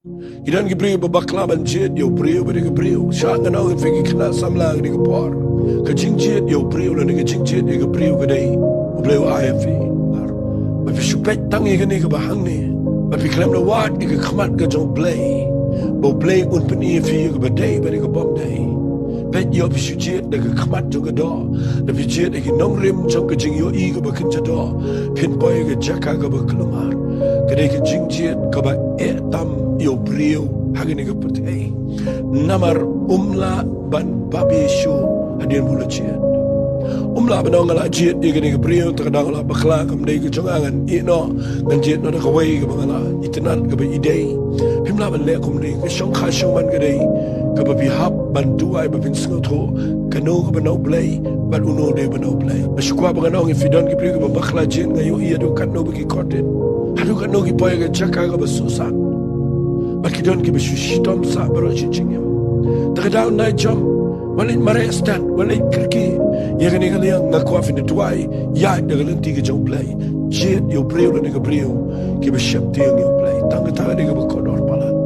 Idan ubriew babaklaban jied yo ubriew ba de ubriew. Sha ngano ke fiki kna samlang de por. Ka jing jied yo ubriew la de jing jied de ubriew ka dei. Blei U iaphi. Ba fi shupet tang ye ne ka bahang ne. Ba fi klam na wat ke khmat ka jong blei. Bo blei un peni fi ka ba dei ba de ka bom dei. Bet yo fi jied de ka khmat jong ka do. Da fi jied de nong rim jong ka jing yo I ka ba kin cha do. Pin boy ka jaka ka ba klumar. Ka de ka jing jied ka ba tam yo briew hagini ka patay namar umla ban babishu hadin mula Jied umla banong ala Jied igani ka briew takadang ala bakla kam day ka chongangan ino ngan Jied no nakaway ka mga itinan ka ba iday pimla ban le kum day ka shong man ka day ka ba bihap ban duay ba pinsingot ho kano ka ba no Blei ban uno day ba no Blei masyukwa ba kanong ifidon ka briew ka ba bakla Jied ngayon iya do kat no ba ki kortin hado kat no ki poy ka chaka ka ba susan Bakidon ki beshushtom sa barochi chingem. Takadaw na jam walin marestan walin kirki. Yagani kaliang ngakwa fin tuwai ya dagalan tiga jong Blei. Jied yo ubriew la nega briew ki beshap tiang yo Blei. Tanga tanga nega bakod